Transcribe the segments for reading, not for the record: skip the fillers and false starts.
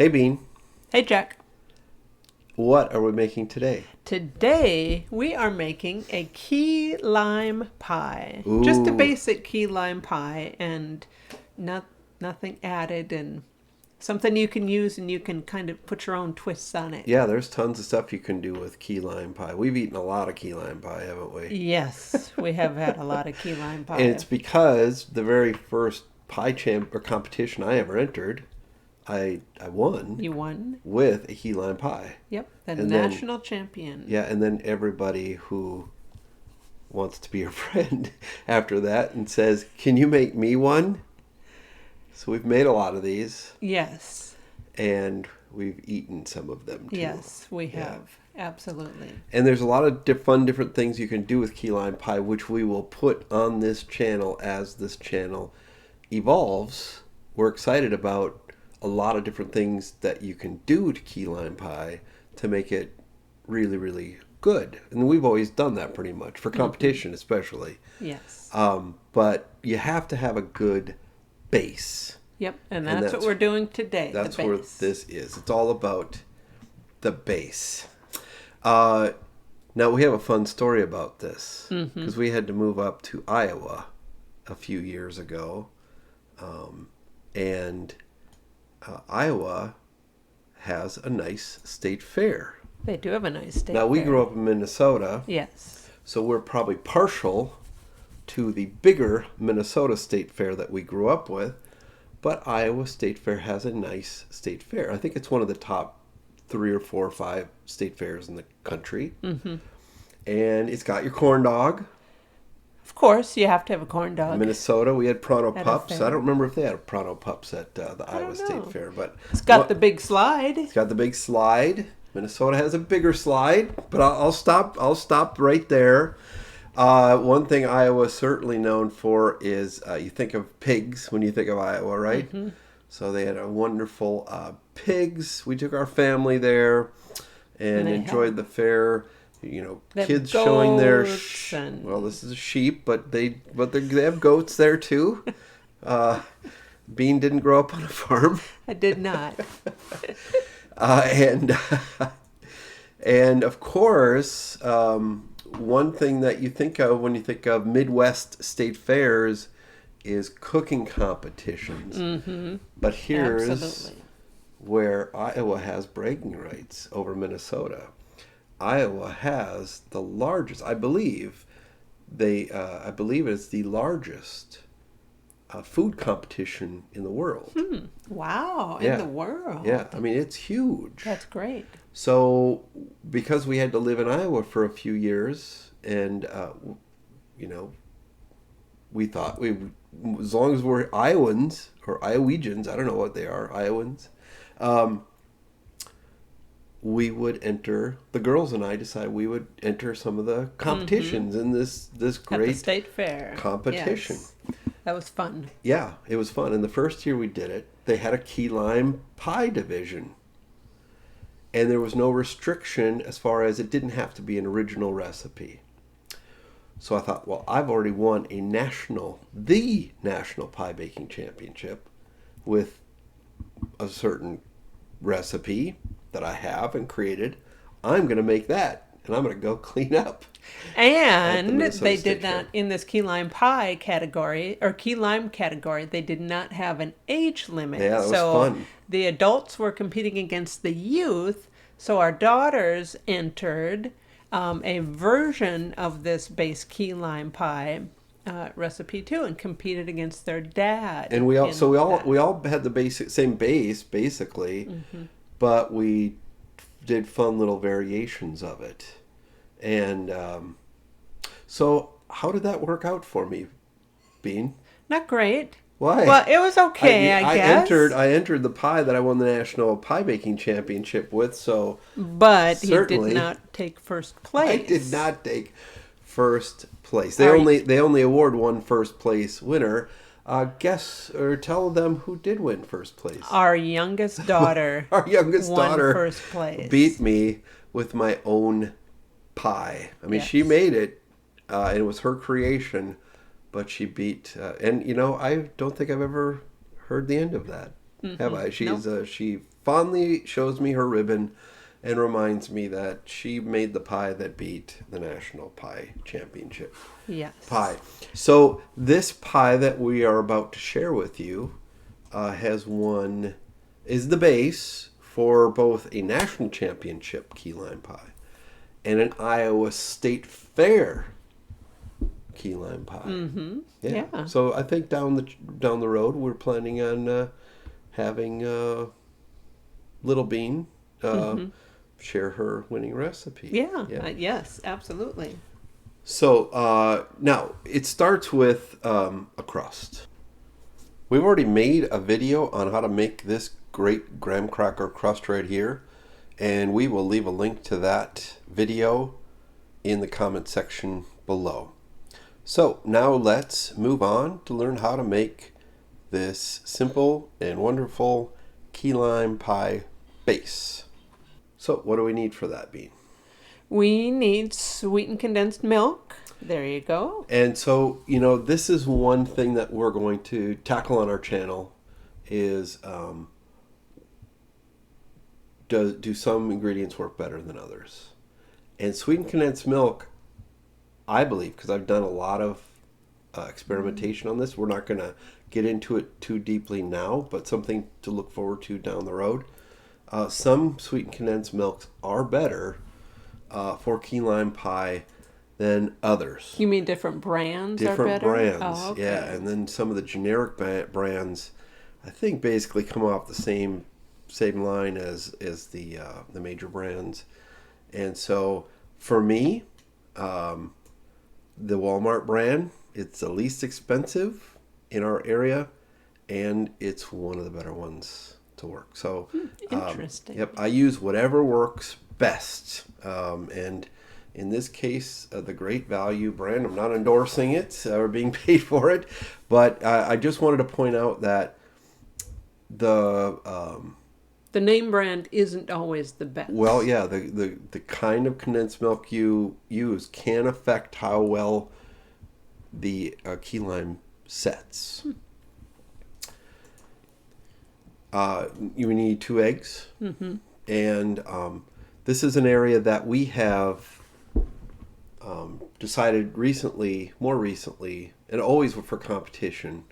Hey Bean, Hey Jack. what are we making today? Today we are making a key lime pie. Just a Ooh, basic key lime pie and not nothing added and something you can use and you can kind of put your own twists on it. yeah, there's tons of stuff you can do with key lime pie. We've eaten a lot of key lime pie, haven't we? Yes, we have had a lot of key lime And pie. it's because the very first pie champ or competition I ever entered, I won You won? with a key lime pie. Yep, the And then national champion. yeah, and then everybody who wants to be your friend after that and says, "Can you make me one?" So we've made a lot of these Yes. and we've eaten some of them too. Yes, we Yeah. have. Absolutely. And there's a lot of fun different things you can do with key lime pie, which we will put on this channel as this channel evolves. We're excited about a lot of different things that you can do to key lime pie to make it really, really good. And we've always done that pretty much, for competition especially. Yes. But you have to have a good base. Yep, and And that's what we're doing today, the that's where base. this is. It's all about the base. Uh, Now we have a fun story about this because we had to move up to Iowa a few years ago, and Iowa has a nice state fair. They do have a nice state Now we fair. grew up in Minnesota, Yes. so we're probably partial to the bigger Minnesota state fair that we grew up with, but Iowa State Fair has a nice state fair. I think it's one of the top 3 or 4 or 5 state fairs in the country. Mm-hmm. And it's got your corn dog. Of course, you have to have a corn dog. Minnesota, we had Pronto At a Pups. fair. I don't remember if they had Pronto Pups at the don't Iowa know. State Fair, but It's got the big slide. it's got the big slide. Minnesota has a bigger slide, but I'll stop. I'll stop right there. One thing Iowa is certainly known for is you think of pigs when you think of Iowa, right? Mm-hmm. So they had a wonderful pigs. We took our family there and They enjoyed have- the fair. You know, They have kids showing their goats and- well, this is a sheep, but they have goats there too. Bean didn't grow up on a farm. I did not. And and of course, one thing that you think of when you think of Midwest state fairs is cooking competitions. Mm-hmm. But here's Absolutely. where Iowa has bragging rights over Minnesota. Iowa has the largest, I believe. I believe it's the largest food competition in the world. Wow, Yeah. in the world. Yeah, I mean it's huge. That's great. So, because we had to live in Iowa for a few years, and you know, we thought as long as we're Iowans or Iowegians, I don't know what they are, Iowans, we would enter. The girls and I decided we would enter some of the competitions in this At the great state fair. competition. Yes. That was fun. Yeah, it was fun. And the first year we did it, they had a key lime pie division. And there was no restriction as far as it didn't have to be an original recipe. So I thought, well, I've already won the national pie baking championship with a certain recipe that I have and created. I'm going to make that. And I'm going to go clean up. At the And Minnesota they State did not, Fair. in this key lime pie category, or key lime category, they did not have an age limit. Yeah, that was so fun. the adults were competing against the youth. So our daughters entered a version of this base key lime pie recipe too, and competed against their dad. And we in that. all had the same base basically, but we did fun little variations of it. And so how did that work out for me, Bean? Not great. Why? Well, it was okay, I guess. I entered the pie that I won the national pie baking championship with, so But he Certainly. did not take first place. I did not take first place. They Are only award one first place winner. Guess or tell them who did win first place. Our youngest daughter Our youngest won daughter first place. beat me with my own pie. I mean, she Yes. made it, and it was her creation, but she beat. And you know, I don't think I've ever heard the end of that. have I? Nope. She fondly shows me her ribbon and reminds me that she made the pie that beat the National Pie Championship Yes. pie. So this pie that we are about to share with you is the base for both a national championship key lime pie and an Iowa State Fair key lime pie. Yeah. Yeah. So I think down the road we're planning on having Little Bean share her winning recipe. Yeah. Yeah. Yes, absolutely. So now it starts with a crust. We've already made a video on how to make this great graham cracker crust right here, and we will leave a link to that video in the comment section below. So now let's move on to learn how to make this simple and wonderful key lime pie base. So what do we need for that, Bean? We need sweetened condensed milk. There you go. And so, this is one thing that we're going to tackle on our channel is do some ingredients work better than others? And sweetened condensed milk, I believe, because I've done a lot of experimentation on this, we're not going to get into it too deeply now, but something to look forward to down the road. Some sweetened condensed milks are better for key lime pie than others. You mean different brands are Different better? brands, Oh, okay. yeah. And then some of the generic brands, I think, basically come off the same line as the major brands. And so for me, the Walmart brand, it's the least expensive in our area, and it's one of the better ones to work. So Interesting. yep, I use whatever works best. And in this case, the Great Value brand, I'm not endorsing it or being paid for it, but I just wanted to point out that the name brand isn't always the best. well, yeah, the kind of condensed milk you use can affect how well the key lime sets. You need 2 eggs, and this is an area that we have decided more recently, and always for competition,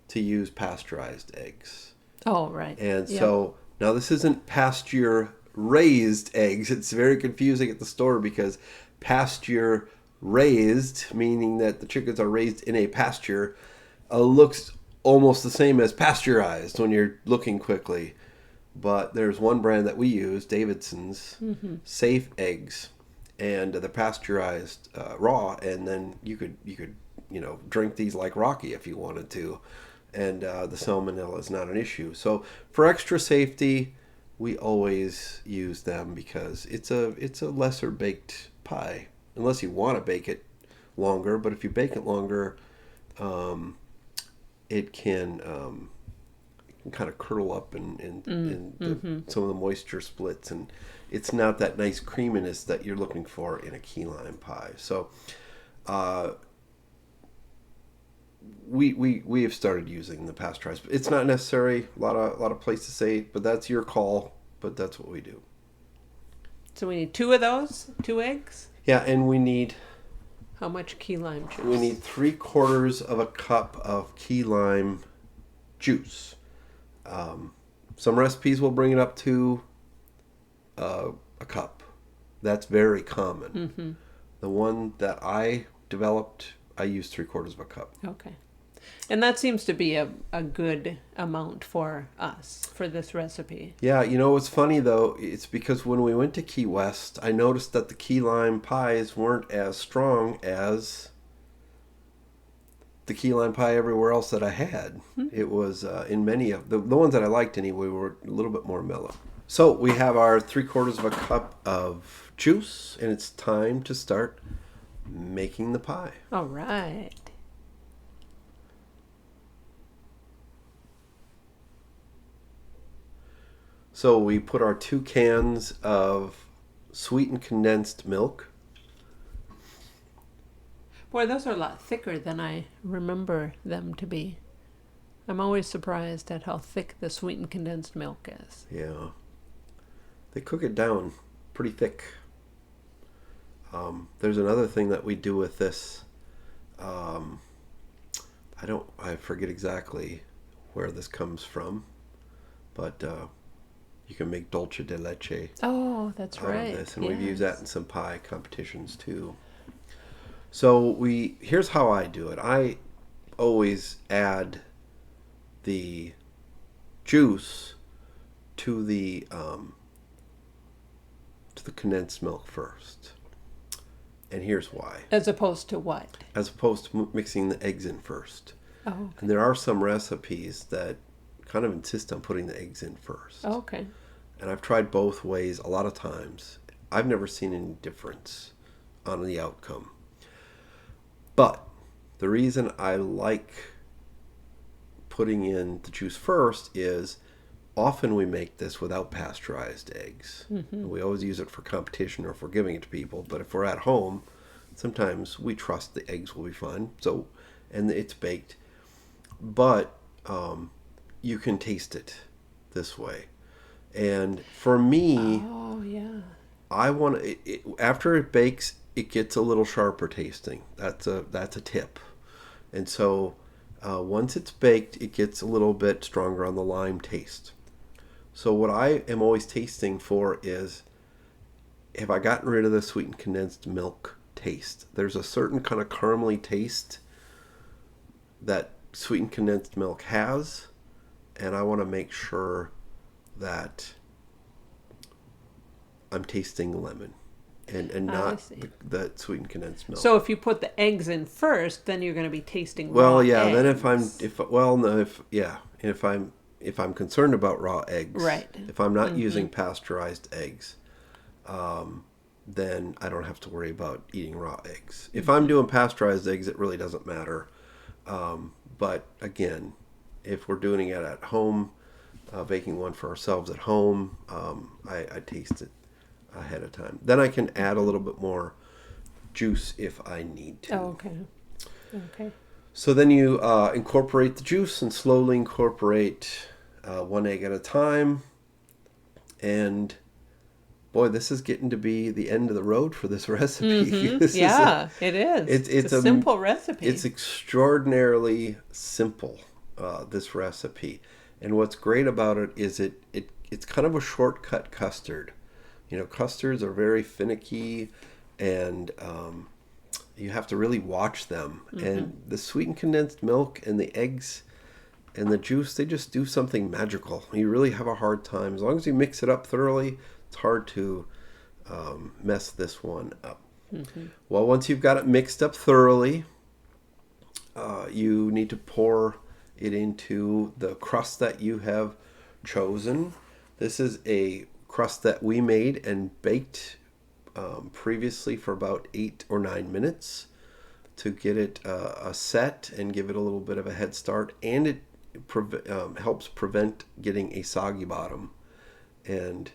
to use pasteurized eggs. Oh, right. And Yep. so now this isn't pasture raised eggs. It's very confusing at the store because pasture raised, meaning that the chickens are raised in a pasture, looks almost the same as pasteurized when you're looking quickly. But there's one brand that we use, Davidson's Safe Eggs, and they're pasteurized raw, and then you could drink these like Rocky if you wanted to, and the salmonella is not an issue. So for extra safety, we always use them because it's a lesser baked pie, unless you want to bake it longer. But if you bake it longer, it can kind of curdle up and some of the moisture splits, and it's not that nice creaminess that you're looking for in a key lime pie. So we have started using the pasteurized. It's not necessary. A lot of places say, but that's your call. But that's what we do. So we need 2 of those, 2 eggs. Yeah, and we need How much key lime juice? 3/4 of a cup of key lime juice. Some recipes will bring it up to a cup. That's very common. The one that I developed, I used 3/4 of a cup. Okay. And that seems to be a good amount for us, for this recipe. Yeah, what's funny though, it's because when we went to Key West, I noticed that the key lime pies weren't as strong as the key lime pie everywhere else that I had. It was in many of the ones that I liked anyway were a little bit more mellow. So we have our 3/4 of a cup of juice, and it's time to start making the pie. All right. So we put our 2 cans of sweetened condensed milk. Boy, those are a lot thicker than I remember them to be. I'm always surprised at how thick the sweetened condensed milk is. Yeah. They cook it down pretty thick. There's another thing that we do with this. I forget exactly where this comes from, but you can make dulce de leche Oh, that's out right. of this, and we've used that in some pie competitions too. So here's how I do it. I always add the juice to the condensed milk first, and here's why. As opposed to what? As opposed to mixing the eggs in first. Oh, okay. And there are some recipes that kind of insist on putting the eggs in first. Oh, okay. And I've tried both ways a lot of times. I've never seen any difference on the outcome. But the reason I like putting in the juice first is often we make this without pasteurized eggs. Mm-hmm. We always use it for competition or if we're giving it to people. But if we're at home, sometimes we trust the eggs will be fine. And it's baked. But you can taste it this way. And for me, oh yeah, I want it, after it bakes, it gets a little sharper tasting. That's a tip. And so once it's baked, it gets a little bit stronger on the lime taste. So what I am always tasting for is, have I gotten rid of the sweetened condensed milk taste? There's a certain kind of caramely taste that sweetened condensed milk has, and I want to make sure that I'm tasting lemon and not the sweetened condensed milk. So if you put the eggs in first, then you're going to be tasting well, raw yeah. eggs. Then if I'm concerned about raw eggs, right? If I'm not using pasteurized eggs, then I don't have to worry about eating raw eggs. If I'm doing pasteurized eggs, it really doesn't matter. But again, if we're doing it at home, baking one for ourselves at home, I taste it ahead of time. Then I can add a little bit more juice if I need to. Oh, okay. Okay. So then you incorporate the juice and slowly incorporate one egg at a time. And boy, this is getting to be the end of the road for this recipe. Mm-hmm. It is. It's a simple recipe. It's extraordinarily simple, this recipe. And what's great about it is it's kind of a shortcut custard. Custards are very finicky, and you have to really watch them. Mm-hmm. And the sweetened condensed milk and the eggs and the juice, they just do something magical. You really have a hard time. As long as you mix it up thoroughly, it's hard to mess this one up. Mm-hmm. Well, once you've got it mixed up thoroughly, you need to pour it into the crust that you have chosen. This is a crust that we made and baked previously for about 8 or 9 minutes to get it a set and give it a little bit of a head start, and it helps prevent getting a soggy bottom. And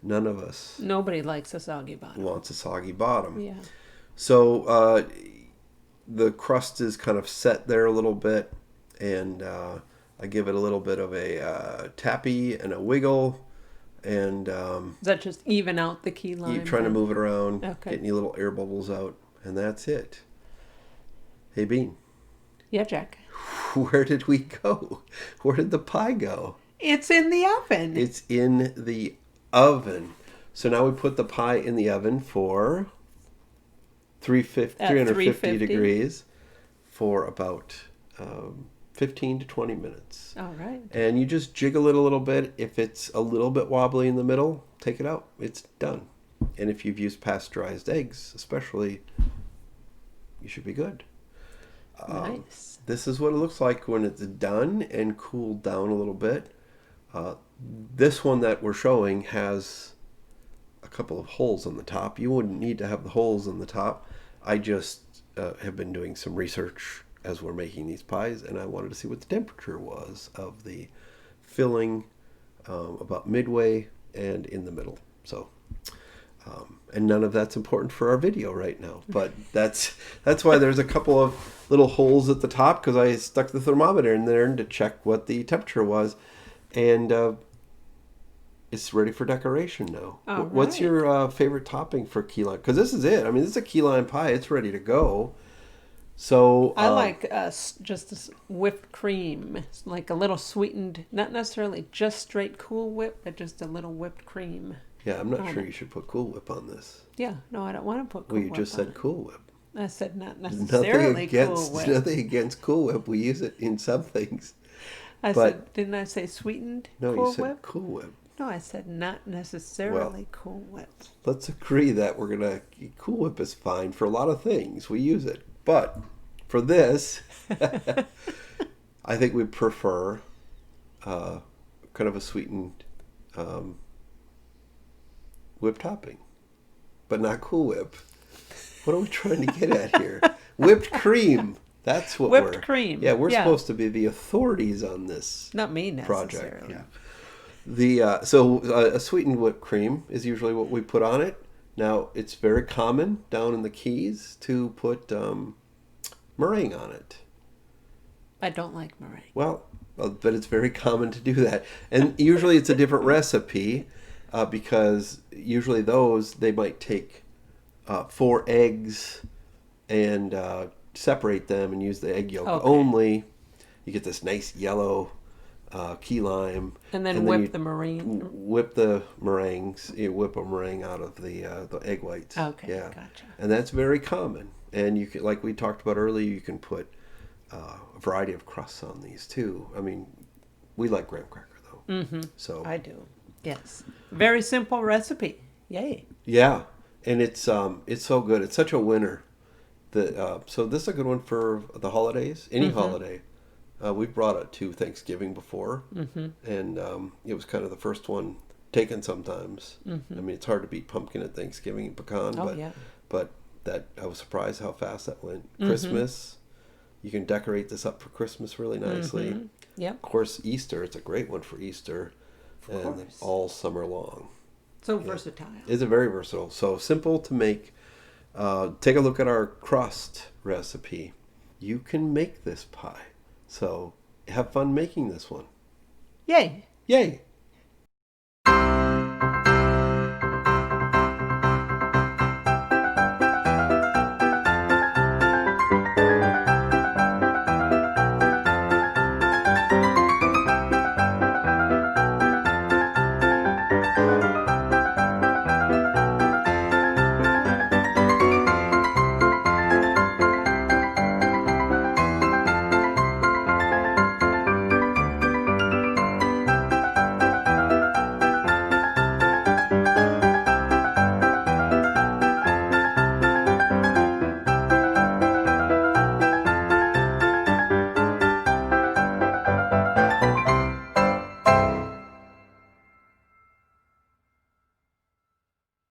nobody likes a soggy bottom. Wants a soggy bottom. Yeah. So the crust is kind of set there a little bit, and I give it a little bit of a tappy and a wiggle. And does that just even out the key lime? You're trying to move it around, okay. Getting your little air bubbles out, and that's it. Hey, Bean. Yeah, Jack. Where did we go? Where did the pie go? It's in the oven. It's in the oven. So now we put the pie in the oven for 350 degrees for about 15 to 20 minutes. All right. And you just jiggle it a little bit. If it's a little bit wobbly in the middle, take it out. It's done. And if you've used pasteurized eggs, especially, you should be good. Nice. This is what it looks like when it's done and cooled down a little bit. This one that we're showing has a couple of holes on the top. You wouldn't need to have the holes on the top. I just have been doing some research as we're making these pies, and I wanted to see what the temperature was of the filling about midway and in the middle. So And none of that's important for our video right now. But that's why there's a couple of little holes at the top, because I stuck the thermometer in there to check what the temperature was. And it's ready for decoration now. All What's right. your favorite topping for key lime? Because this is it. I mean, this is a key lime pie. It's ready to go. So I like just this whipped cream, like a little sweetened, not necessarily just straight Cool Whip, but just a little whipped cream. Yeah, I'm not sure you should put Cool Whip on this. Yeah, no, I don't want to put Cool Well, you Whip just on said it. Cool Whip. I said not Nothing necessarily against Cool Whip. nothing against Cool Whip. We use it in some things. I but- said, didn't I say sweetened No, Cool you said Whip? Cool Whip. No, I said not necessarily Cool Whip. Let's agree that we're gonna Cool Whip is fine for a lot of things. We use it, but for this, I think we prefer kind of a sweetened whip topping, but not Cool Whip. What are we trying to get at here? Whipped cream. That's what Whipped cream. Yeah, we're Yeah. supposed to be the authorities on this Not me project. necessarily. Yeah. A sweetened whipped cream is usually what we put on it. Now, it's very common down in the Keys to put meringue on it. I don't like meringue. Well, but it's very common to do that. And usually it's a different recipe because usually they might take 4 eggs and separate them and use the egg yolk Okay. only. You get this nice yellow key lime. And then you whip the meringue. Whip the meringues. You whip a meringue out of the egg whites. Okay, Yeah. gotcha. And that's very common. And you can, like we talked about earlier, you can put a variety of crusts on these too. I mean, we like graham cracker though. Mm-hmm. So I do. Yes. Very simple recipe. Yay. yeah, and it's so good. It's such a winner. So this is a good one for the holidays. Any holiday. We've brought it to Thanksgiving before, and it was kind of the first one taken sometimes. I mean, it's hard to beat pumpkin at Thanksgiving and pecan, Oh, yeah. but that I was surprised how fast that went. Christmas, you can decorate this up for Christmas really nicely. Yep. Of course, Easter, it's a great one for Easter, and course. all summer long. So versatile. It's a very versatile. So simple to make. Take a look at our crust recipe. You can make this pie. So have fun making this one. Yay. Yay!